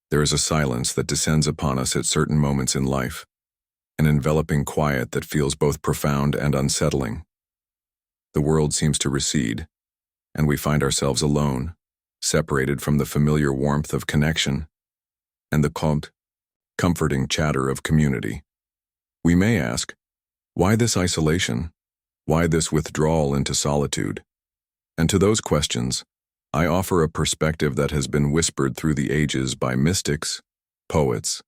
There is a silence that descends upon us at certain moments in life, an enveloping quiet that feels both profound and unsettling. The world seems to recede, and we find ourselves alone, separated from the familiar warmth of connection and the comforting chatter of community. We may ask, why this isolation? Why this withdrawal into solitude? And to those questions, I offer a perspective that has been whispered through the ages by mystics, poets,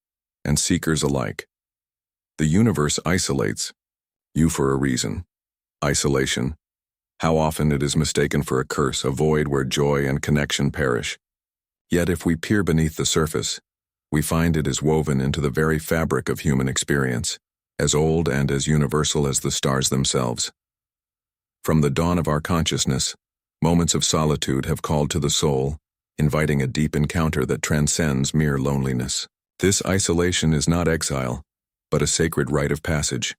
and seekers alike. The universe isolates you for a reason. Isolation. How often it is mistaken for a curse, a void where joy and connection perish. Yet if we peer beneath the surface, we find it is woven into the very fabric of human experience, as old and as universal as the stars themselves. From the dawn of our consciousness, moments of solitude have called to the soul, inviting a deep encounter that transcends mere loneliness. This isolation is not exile, but a sacred rite of passage,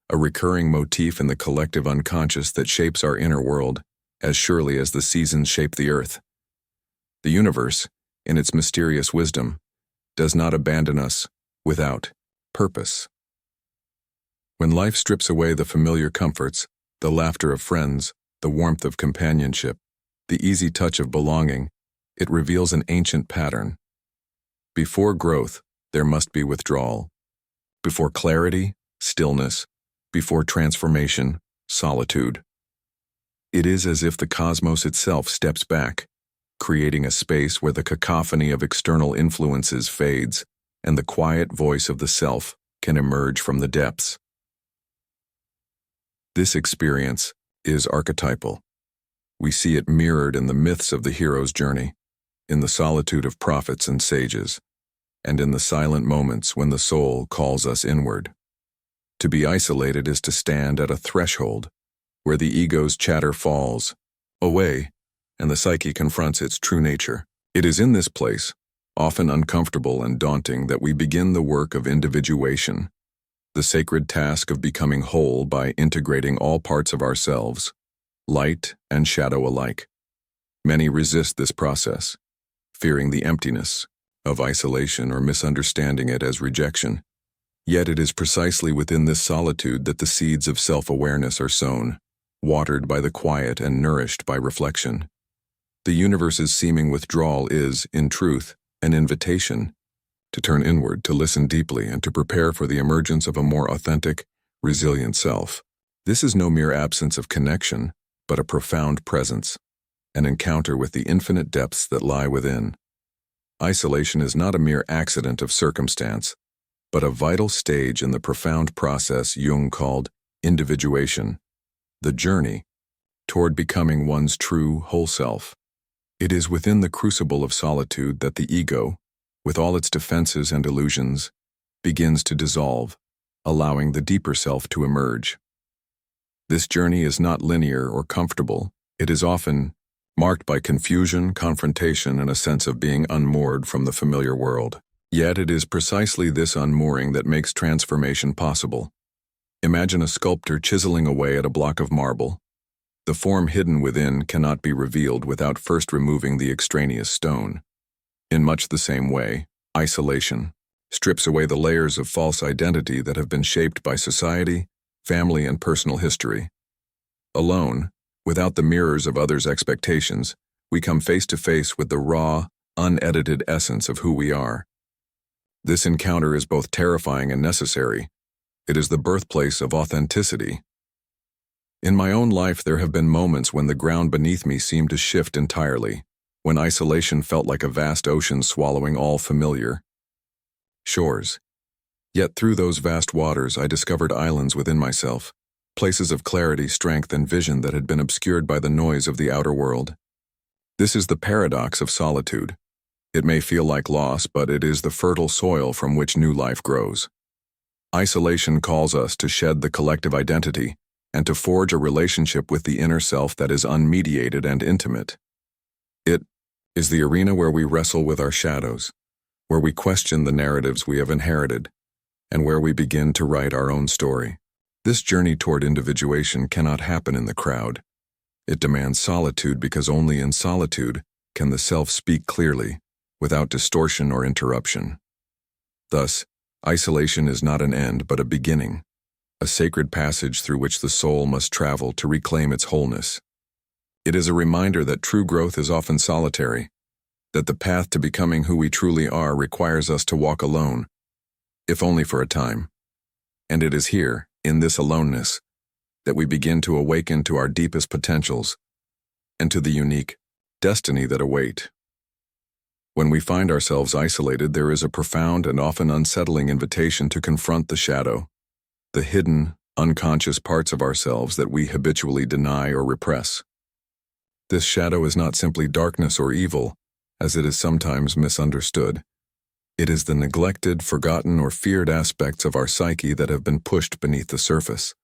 a recurring motif in the collective unconscious that shapes our inner world, as surely as the seasons shape the earth. The universe, in its mysterious wisdom, does not abandon us without purpose. When life strips away the familiar comforts, the laughter of friends, the warmth of companionship, the easy touch of belonging, it reveals an ancient pattern. Before growth, there must be withdrawal. Before clarity, stillness. Before transformation, solitude. It is as if the cosmos itself steps back, creating a space where the cacophony of external influences fades and the quiet voice of the self can emerge from the depths. This experience is archetypal. We see it mirrored in the myths of the hero's journey, in the solitude of prophets and sages, and in the silent moments when the soul calls us inward. To be isolated is to stand at a threshold where the ego's chatter falls away and the psyche confronts its true nature. It is in this place, often uncomfortable and daunting, that we begin the work of individuation, the sacred task of becoming whole by integrating all parts of ourselves, light and shadow alike. Many resist this process, fearing the emptiness of isolation or misunderstanding it as rejection. Yet it is precisely within this solitude that the seeds of self-awareness are sown, watered by the quiet and nourished by reflection. The universe's seeming withdrawal is, in truth, an invitation to turn inward, to listen deeply, and to prepare for the emergence of a more authentic, resilient self. This is no mere absence of connection, but a profound presence, an encounter with the infinite depths that lie within. Isolation is not a mere accident of circumstance, but a vital stage in the profound process Jung called individuation, the journey toward becoming one's true, whole self. It is within the crucible of solitude that the ego, with all its defenses and illusions, begins to dissolve, allowing the deeper self to emerge. This journey is not linear or comfortable. It is often marked by confusion, confrontation, and a sense of being unmoored from the familiar world. Yet it is precisely this unmooring that makes transformation possible. Imagine a sculptor chiseling away at a block of marble. The form hidden within cannot be revealed without first removing the extraneous stone. In much the same way, isolation strips away the layers of false identity that have been shaped by society, family, and personal history. Alone, without the mirrors of others' expectations, we come face to face with the raw, unedited essence of who we are. This encounter is both terrifying and necessary. It is the birthplace of authenticity. In my own life, there have been moments when the ground beneath me seemed to shift entirely, when isolation felt like a vast ocean swallowing all familiar shores. Yet through those vast waters, I discovered islands within myself, places of clarity, strength, and vision that had been obscured by the noise of the outer world. This is the paradox of solitude. It may feel like loss, but it is the fertile soil from which new life grows. Isolation calls us to shed the collective identity and to forge a relationship with the inner self that is unmediated and intimate. It is the arena where we wrestle with our shadows, where we question the narratives we have inherited, and where we begin to write our own story. This journey toward individuation cannot happen in the crowd. It demands solitude because only in solitude can the self speak clearly, without distortion or interruption. Thus, isolation is not an end but a beginning, a sacred passage through which the soul must travel to reclaim its wholeness. It is a reminder that true growth is often solitary, that the path to becoming who we truly are requires us to walk alone, if only for a time. And it is here, in this aloneness, that we begin to awaken to our deepest potentials and to the unique destiny that await. When we find ourselves isolated, there is a profound and often unsettling invitation to confront the shadow, the hidden, unconscious parts of ourselves that we habitually deny or repress. This shadow is not simply darkness or evil, as it is sometimes misunderstood. It is the neglected, forgotten, or feared aspects of our psyche that have been pushed beneath the surface.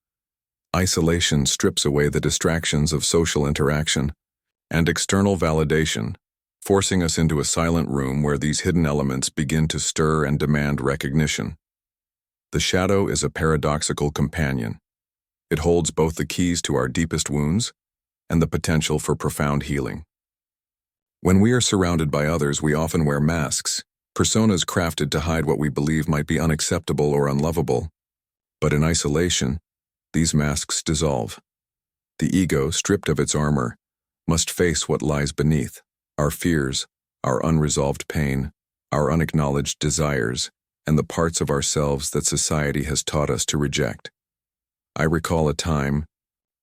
Isolation strips away the distractions of social interaction and external validation, forcing us into a silent room where these hidden elements begin to stir and demand recognition. The shadow is a paradoxical companion. It holds both the keys to our deepest wounds and the potential for profound healing. When we are surrounded by others, we often wear masks, personas crafted to hide what we believe might be unacceptable or unlovable. But in isolation, these masks dissolve. The ego, stripped of its armor, must face what lies beneath: our fears, our unresolved pain, our unacknowledged desires, and the parts of ourselves that society has taught us to reject. I recall a time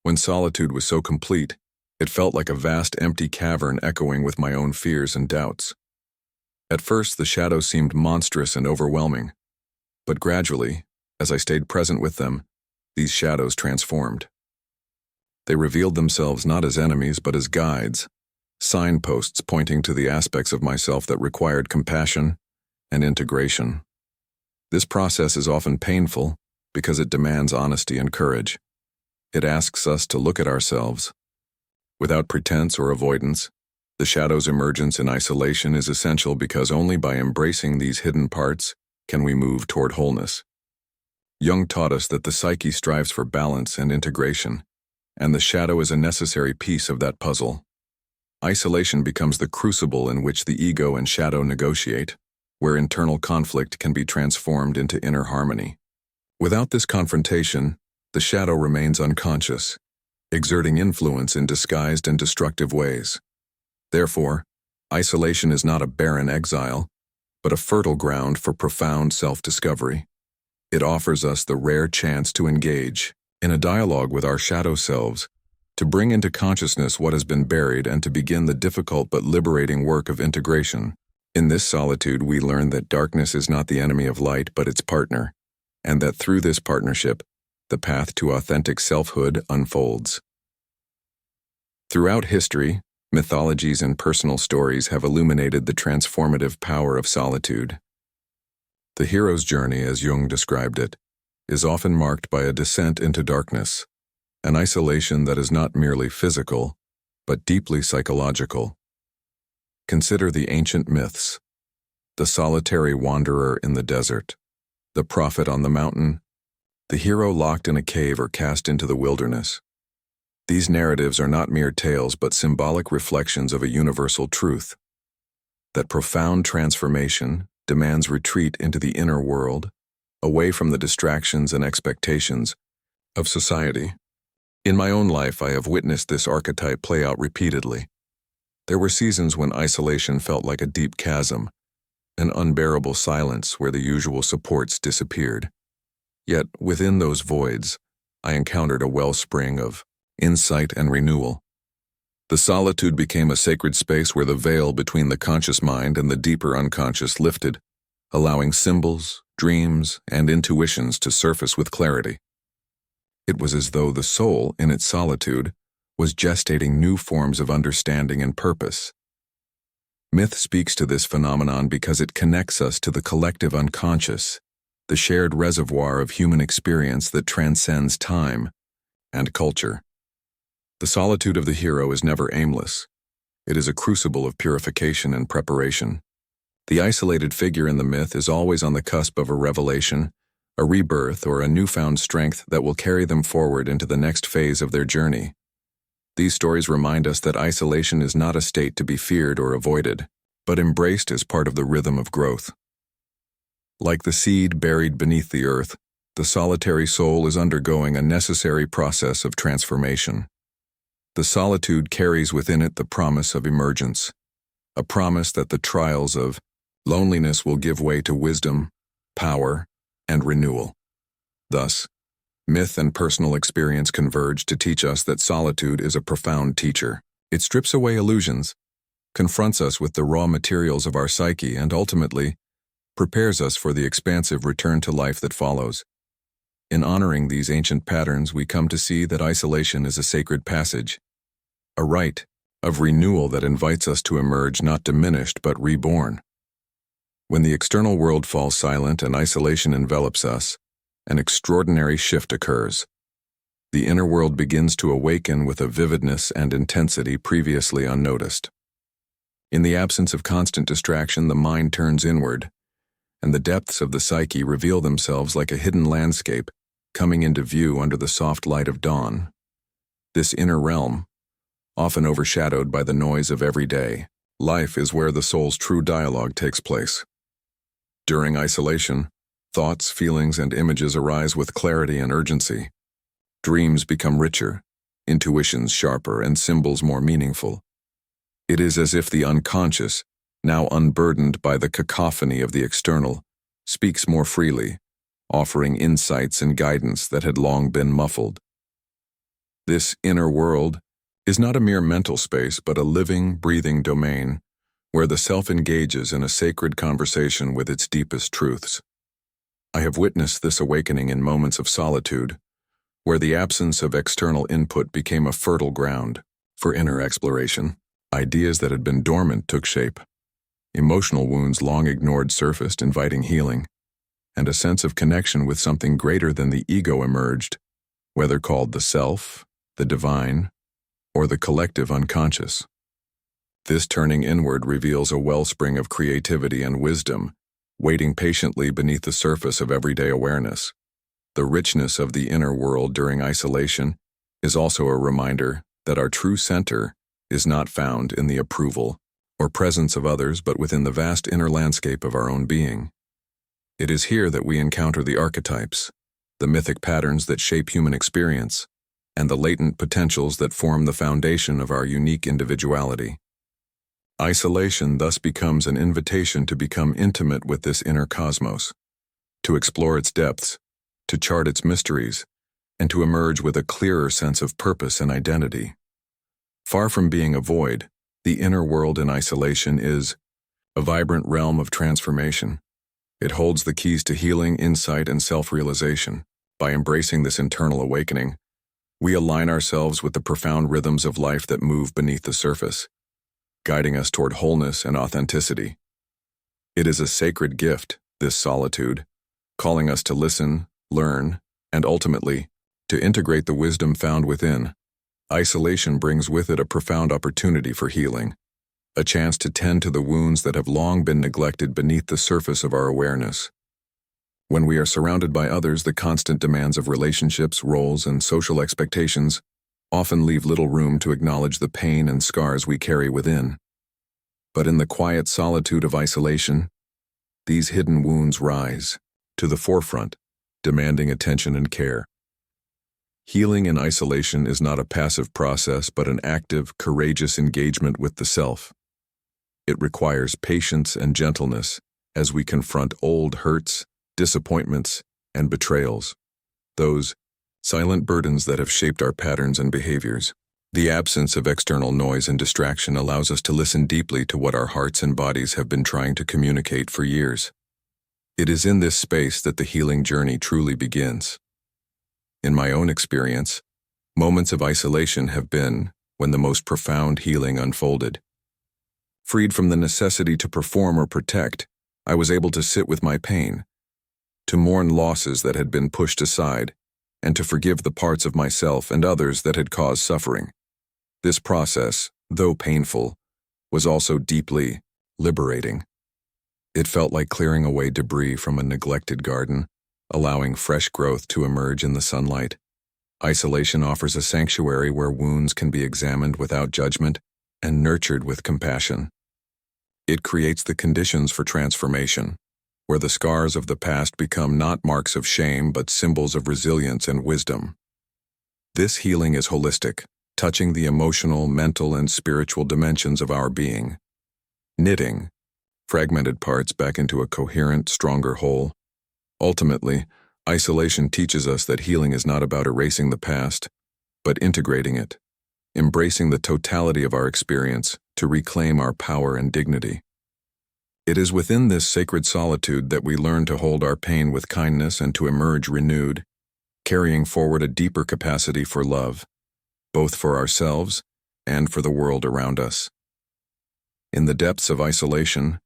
when solitude was so complete, it felt like a vast empty cavern echoing with my own fears and doubts. At first, the shadows seemed monstrous and overwhelming, but gradually, as I stayed present with them, these shadows transformed. They revealed themselves not as enemies but as guides, signposts pointing to the aspects of myself that required compassion and integration. This process is often painful because it demands honesty and courage. It asks us to look at ourselves without pretense or avoidance. The shadow's emergence in isolation is essential because only by embracing these hidden parts can we move toward wholeness. Jung taught us that the psyche strives for balance and integration, and the shadow is a necessary piece of that puzzle. Isolation becomes the crucible in which the ego and shadow negotiate, where internal conflict can be transformed into inner harmony. Without this confrontation, the shadow remains unconscious, exerting influence in disguised and destructive ways. Therefore, isolation is not a barren exile, but a fertile ground for profound self-discovery. It offers us the rare chance to engage in a dialogue with our shadow selves, to bring into consciousness what has been buried and to begin the difficult but liberating work of integration. In this solitude, we learn that darkness is not the enemy of light but its partner, and that through this partnership, the path to authentic selfhood unfolds. Throughout history, mythologies and personal stories have illuminated the transformative power of solitude. The hero's journey, as Jung described it, is often marked by a descent into darkness, an isolation that is not merely physical, but deeply psychological. Consider the ancient myths: the solitary wanderer in the desert, the prophet on the mountain, the hero locked in a cave or cast into the wilderness. These narratives are not mere tales but symbolic reflections of a universal truth: that profound transformation demands retreat into the inner world, away from the distractions and expectations of society. In my own life, I have witnessed this archetype play out repeatedly. There were seasons when isolation felt like a deep chasm, an unbearable silence where the usual supports disappeared. Yet, within those voids, I encountered a wellspring of insight and renewal. The solitude became a sacred space where the veil between the conscious mind and the deeper unconscious lifted, allowing symbols, dreams, and intuitions to surface with clarity. It was as though the soul, in its solitude, was gestating new forms of understanding and purpose. Myth speaks to this phenomenon because it connects us to the collective unconscious, the shared reservoir of human experience that transcends time and culture. The solitude of the hero is never aimless. It is a crucible of purification and preparation. The isolated figure in the myth is always on the cusp of a revelation, a rebirth, or a newfound strength that will carry them forward into the next phase of their journey. These stories remind us that isolation is not a state to be feared or avoided, but embraced as part of the rhythm of growth. Like the seed buried beneath the earth, the solitary soul is undergoing a necessary process of transformation. The solitude carries within it the promise of emergence, a promise that the trials of loneliness will give way to wisdom, power, and renewal. Thus, myth and personal experience converge to teach us that solitude is a profound teacher. It strips away illusions, confronts us with the raw materials of our psyche, and ultimately prepares us for the expansive return to life that follows. In honoring these ancient patterns, we come to see that isolation is a sacred passage, a rite of renewal that invites us to emerge not diminished but reborn. When the external world falls silent and isolation envelops us, an extraordinary shift occurs. The inner world begins to awaken with a vividness and intensity previously unnoticed. In the absence of constant distraction, the mind turns inward, and the depths of the psyche reveal themselves like a hidden landscape coming into view under the soft light of dawn. This inner realm, often overshadowed by the noise of everyday life, is where the soul's true dialogue takes place. During isolation, thoughts, feelings, and images arise with clarity and urgency. Dreams become richer, intuitions sharper, and symbols more meaningful. It is as if the unconscious, now unburdened by the cacophony of the external, speaks more freely, offering insights and guidance that had long been muffled. This inner world is not a mere mental space, but a living, breathing domain where the self engages in a sacred conversation with its deepest truths. I have witnessed this awakening in moments of solitude, where the absence of external input became a fertile ground for inner exploration. Ideas that had been dormant took shape. Emotional wounds long ignored surfaced, inviting healing, and a sense of connection with something greater than the ego emerged, whether called the self, the divine, or the collective unconscious. This turning inward reveals a wellspring of creativity and wisdom, waiting patiently beneath the surface of everyday awareness. The richness of the inner world during isolation is also a reminder that our true center is not found in the approval or presence of others, but within the vast inner landscape of our own being. It is here that we encounter the archetypes, the mythic patterns that shape human experience, and the latent potentials that form the foundation of our unique individuality. Isolation thus becomes an invitation to become intimate with this inner cosmos, to explore its depths, to chart its mysteries, and to emerge with a clearer sense of purpose and identity. Far from being a void, the inner world in isolation is a vibrant realm of transformation. It holds the keys to healing, insight, and self-realization. By embracing this internal awakening, we align ourselves with the profound rhythms of life that move beneath the surface, guiding us toward wholeness and authenticity. It is a sacred gift, this solitude, calling us to listen, learn, and ultimately, to integrate the wisdom found within. Isolation brings with it a profound opportunity for healing, a chance to tend to the wounds that have long been neglected beneath the surface of our awareness. When we are surrounded by others, the constant demands of relationships, roles, and social expectations often leave little room to acknowledge the pain and scars we carry within. But in the quiet solitude of isolation, these hidden wounds rise to the forefront, demanding attention and care. Healing in isolation is not a passive process, but an active, courageous engagement with the self. It requires patience and gentleness as we confront old hurts, disappointments, and betrayals, those silent burdens that have shaped our patterns and behaviors. The absence of external noise and distraction allows us to listen deeply to what our hearts and bodies have been trying to communicate for years. It is in this space that the healing journey truly begins. In my own experience, moments of isolation have been when the most profound healing unfolded. Freed from the necessity to perform or protect, I was able to sit with my pain, to mourn losses that had been pushed aside, and to forgive the parts of myself and others that had caused suffering. This process, though painful, was also deeply liberating. It felt like clearing away debris from a neglected garden, allowing fresh growth to emerge in the sunlight. Isolation offers a sanctuary where wounds can be examined without judgment and nurtured with compassion. It creates the conditions for transformation, where the scars of the past become not marks of shame but symbols of resilience and wisdom. This healing is holistic, touching the emotional, mental, and spiritual dimensions of our being. Knitting fragmented parts back into a coherent, stronger whole. Ultimately, isolation teaches us that healing is not about erasing the past, but integrating it, embracing the totality of our experience to reclaim our power and dignity. It is within this sacred solitude that we learn to hold our pain with kindness and to emerge renewed, carrying forward a deeper capacity for love, both for ourselves and for the world around us. In the depths of isolation,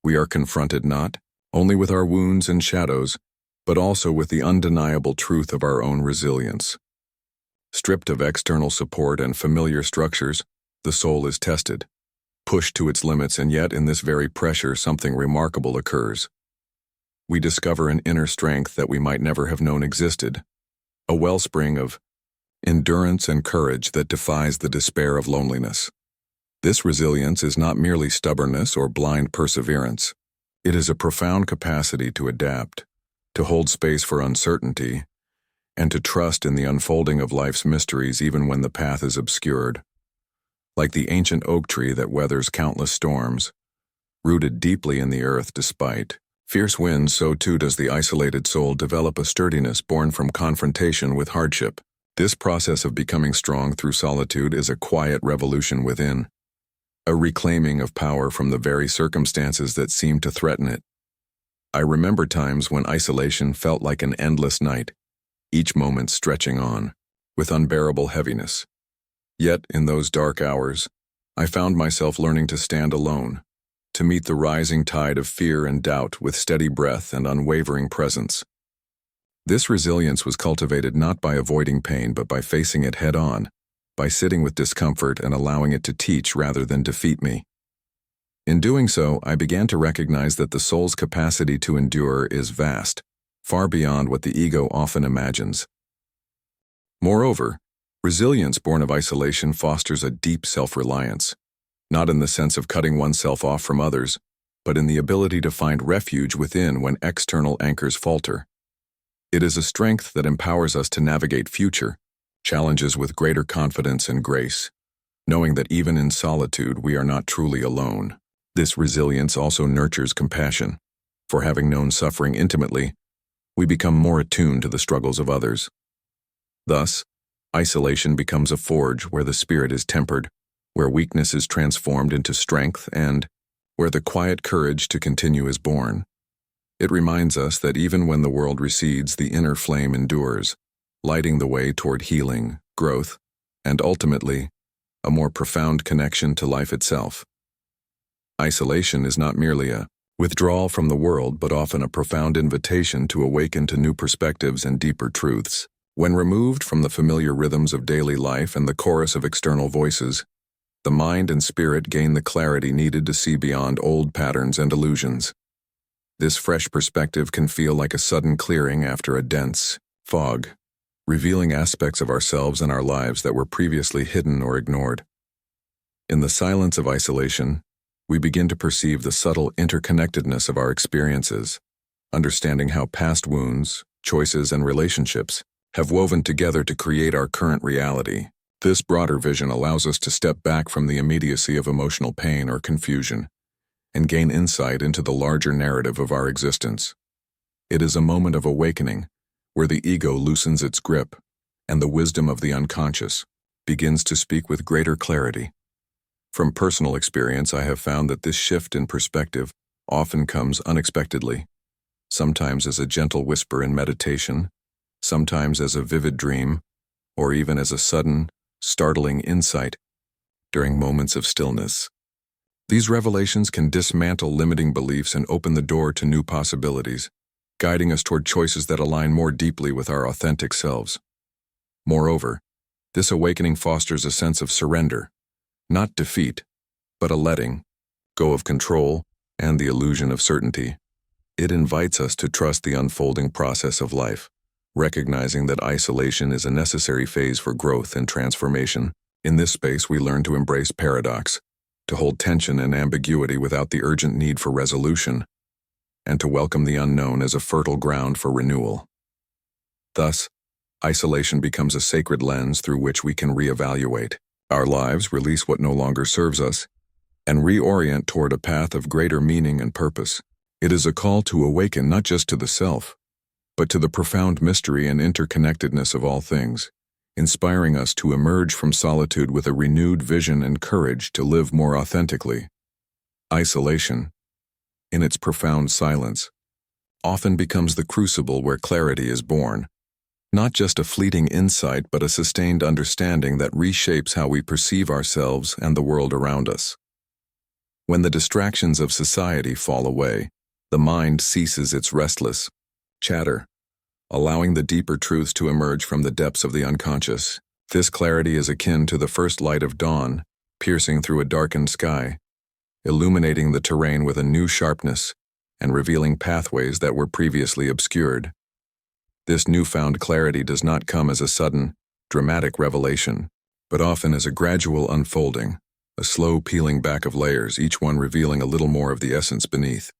we are confronted not only with our wounds and shadows, but also with the undeniable truth of our own resilience. Stripped of external support and familiar structures, the soul is tested, pushed to its limits, and yet in this very pressure something remarkable occurs. We discover an inner strength that we might never have known existed, a wellspring of endurance and courage that defies the despair of loneliness. This resilience is not merely stubbornness or blind perseverance. It is a profound capacity to adapt, to hold space for uncertainty, and to trust in the unfolding of life's mysteries even when the path is obscured. Like the ancient oak tree that weathers countless storms, rooted deeply in the earth despite fierce winds, so too does the isolated soul develop a sturdiness born from confrontation with hardship. This process of becoming strong through solitude is a quiet revolution within, a reclaiming of power from the very circumstances that seem to threaten it. I remember times when isolation felt like an endless night, each moment stretching on, with unbearable heaviness. Yet, in those dark hours, I found myself learning to stand alone, to meet the rising tide of fear and doubt with steady breath and unwavering presence. This resilience was cultivated not by avoiding pain but by facing it head-on, by sitting with discomfort and allowing it to teach rather than defeat me. In doing so, I began to recognize that the soul's capacity to endure is vast, far beyond what the ego often imagines. Moreover, resilience born of isolation fosters a deep self-reliance, not in the sense of cutting oneself off from others, but in the ability to find refuge within when external anchors falter. It is a strength that empowers us to navigate future challenges with greater confidence and grace, knowing that even in solitude we are not truly alone. This resilience also nurtures compassion, for having known suffering intimately, we become more attuned to the struggles of others. Thus, isolation becomes a forge where the spirit is tempered, where weakness is transformed into strength, and where the quiet courage to continue is born. It reminds us that even when the world recedes, the inner flame endures, lighting the way toward healing, growth, and ultimately, a more profound connection to life itself. Isolation is not merely a withdrawal from the world, but often a profound invitation to awaken to new perspectives and deeper truths. When removed from the familiar rhythms of daily life and the chorus of external voices, the mind and spirit gain the clarity needed to see beyond old patterns and illusions. This fresh perspective can feel like a sudden clearing after a dense fog, revealing aspects of ourselves and our lives that were previously hidden or ignored. In the silence of isolation, we begin to perceive the subtle interconnectedness of our experiences, understanding how past wounds, choices, and relationships have woven together to create our current reality. This broader vision allows us to step back from the immediacy of emotional pain or confusion and gain insight into the larger narrative of our existence. It is a moment of awakening, where the ego loosens its grip, and the wisdom of the unconscious begins to speak with greater clarity. From personal experience, I have found that this shift in perspective often comes unexpectedly, sometimes as a gentle whisper in meditation, sometimes as a vivid dream, or even as a sudden, startling insight during moments of stillness. These revelations can dismantle limiting beliefs and open the door to new possibilities, guiding us toward choices that align more deeply with our authentic selves. Moreover, this awakening fosters a sense of surrender, not defeat, but a letting go of control and the illusion of certainty. It invites us to trust the unfolding process of life, recognizing that isolation is a necessary phase for growth and transformation. In this space, we learn to embrace paradox, to hold tension and ambiguity without the urgent need for resolution, and to welcome the unknown as a fertile ground for renewal. Thus, isolation becomes a sacred lens through which we can reevaluate our lives, release what no longer serves us, and reorient toward a path of greater meaning and purpose. It is a call to awaken not just to the self, but to the profound mystery and interconnectedness of all things, inspiring us to emerge from solitude with a renewed vision and courage to live more authentically. Isolation, in its profound silence, often becomes the crucible where clarity is born, not just a fleeting insight but a sustained understanding that reshapes how we perceive ourselves and the world around us. When the distractions of society fall away, the mind ceases its restless chatter, allowing the deeper truths to emerge from the depths of the unconscious. This clarity is akin to the first light of dawn, piercing through a darkened sky, illuminating the terrain with a new sharpness and revealing pathways that were previously obscured. This newfound clarity does not come as a sudden, dramatic revelation, but often as a gradual unfolding, a slow peeling back of layers, each one revealing a little more of the essence beneath.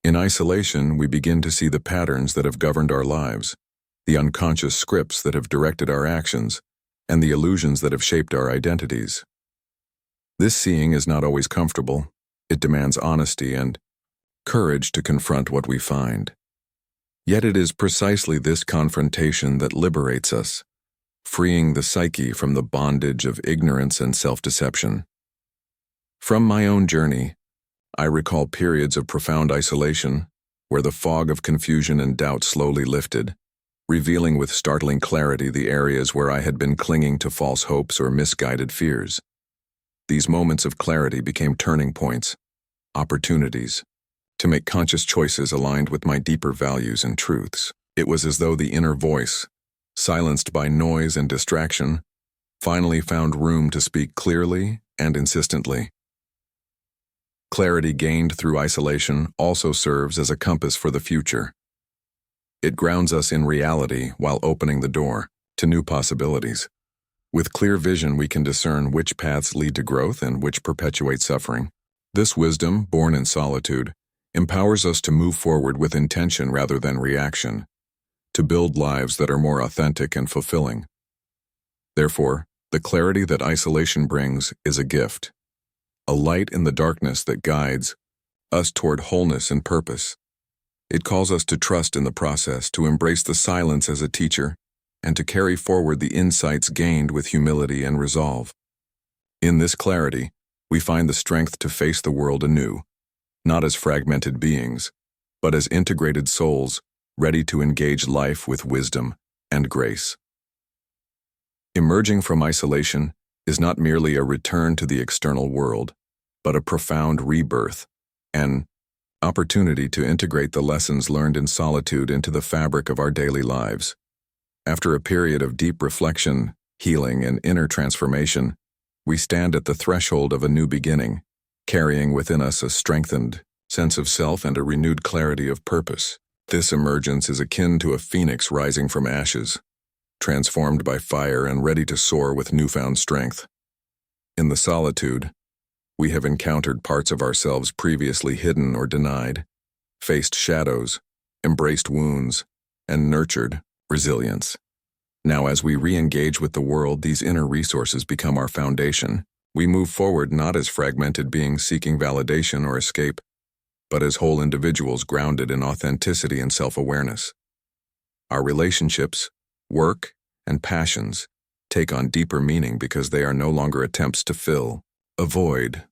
In isolation, we begin to see the patterns that have governed our lives, the unconscious scripts that have directed our actions, and the illusions that have shaped our identities. This seeing is not always comfortable. It demands honesty and courage to confront what we find. Yet it is precisely this confrontation that liberates us, freeing the psyche from the bondage of ignorance and self-deception. From my own journey, I recall periods of profound isolation where the fog of confusion and doubt slowly lifted, revealing with startling clarity the areas where I had been clinging to false hopes or misguided fears. These moments of clarity became turning points, opportunities, to make conscious choices aligned with my deeper values and truths. It was as though the inner voice, silenced by noise and distraction, finally found room to speak clearly and insistently. Clarity gained through isolation also serves as a compass for the future. It grounds us in reality while opening the door to new possibilities. With clear vision, we can discern which paths lead to growth and which perpetuate suffering. This wisdom, born in solitude, empowers us to move forward with intention rather than reaction, to build lives that are more authentic and fulfilling. Therefore, the clarity that isolation brings is a gift, a light in the darkness that guides us toward wholeness and purpose. It calls us to trust in the process, to embrace the silence as a teacher, and to carry forward the insights gained with humility and resolve. In this clarity, we find the strength to face the world anew, not as fragmented beings, but as integrated souls ready to engage life with wisdom and grace. Emerging from isolation is not merely a return to the external world, but a profound rebirth, an opportunity to integrate the lessons learned in solitude into the fabric of our daily lives. After a period of deep reflection, healing, and inner transformation, we stand at the threshold of a new beginning, carrying within us a strengthened sense of self and a renewed clarity of purpose. This emergence is akin to a phoenix rising from ashes, transformed by fire and ready to soar with newfound strength. In the solitude, we have encountered parts of ourselves previously hidden or denied, faced shadows, embraced wounds, and nurtured resilience. Now, as we re-engage with the world, these inner resources become our foundation. We move forward not as fragmented beings seeking validation or escape, but as whole individuals grounded in authenticity and self-awareness. Our relationships, work, and passions take on deeper meaning because they are no longer attempts to fill a void,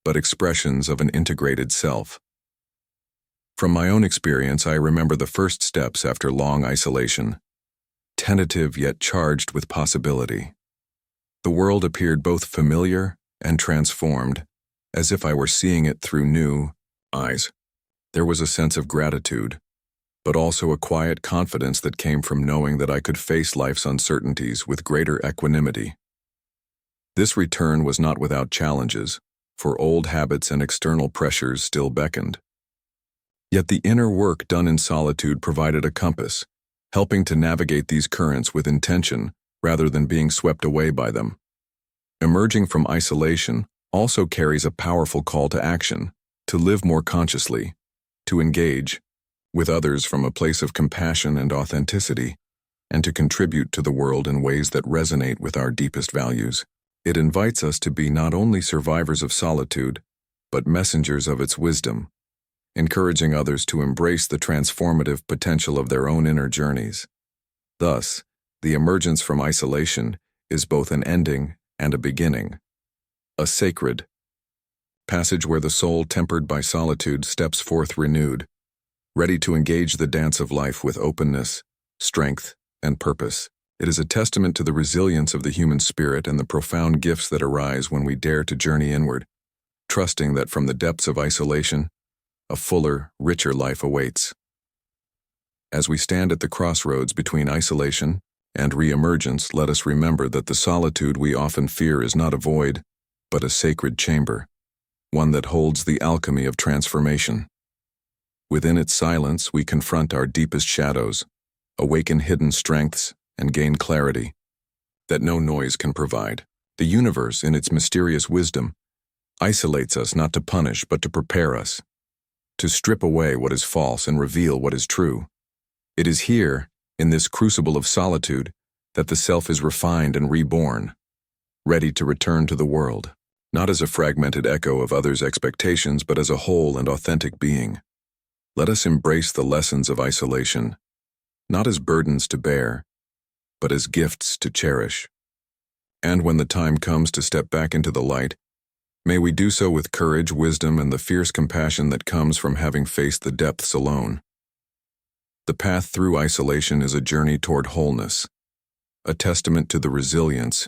but expressions of an integrated self. From my own experience, I remember the first steps after long isolation, tentative yet charged with possibility. The world appeared both familiar and transformed, as if I were seeing it through new eyes. There was a sense of gratitude, but also a quiet confidence that came from knowing that I could face life's uncertainties with greater equanimity. This return was not without challenges, for old habits and external pressures still beckoned. Yet the inner work done in solitude provided a compass, helping to navigate these currents with intention rather than being swept away by them. Emerging from isolation also carries a powerful call to action, to live more consciously, to engage with others from a place of compassion and authenticity, and to contribute to the world in ways that resonate with our deepest values. It invites us to be not only survivors of solitude, but messengers of its wisdom, encouraging others to embrace the transformative potential of their own inner journeys. Thus, the emergence from isolation is both an ending and a beginning, a sacred passage where the soul, tempered by solitude, steps forth renewed, ready to engage the dance of life with openness, strength, and purpose. It is a testament to the resilience of the human spirit and the profound gifts that arise when we dare to journey inward, trusting that from the depths of isolation, a fuller, richer life awaits. As we stand at the crossroads between isolation and re-emergence, let us remember that the solitude we often fear is not a void, but a sacred chamber, one that holds the alchemy of transformation. Within its silence, we confront our deepest shadows, awaken hidden strengths, and gain clarity that no noise can provide. The universe, in its mysterious wisdom, isolates us not to punish but to prepare us, to strip away what is false and reveal what is true. It is here, in this crucible of solitude, that the self is refined and reborn, ready to return to the world, not as a fragmented echo of others' expectations, but as a whole and authentic being. Let us embrace the lessons of isolation, not as burdens to bear, but as gifts to cherish. And when the time comes to step back into the light, may we do so with courage, wisdom, and the fierce compassion that comes from having faced the depths alone. The path through isolation is a journey toward wholeness, a testament to the resilience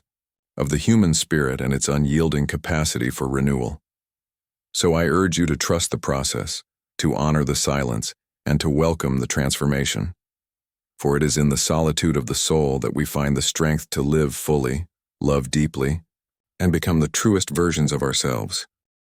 of the human spirit and its unyielding capacity for renewal. So I urge you to trust the process, to honor the silence, and to welcome the transformation. For it is in the solitude of the soul that we find the strength to live fully, love deeply, and become the truest versions of ourselves.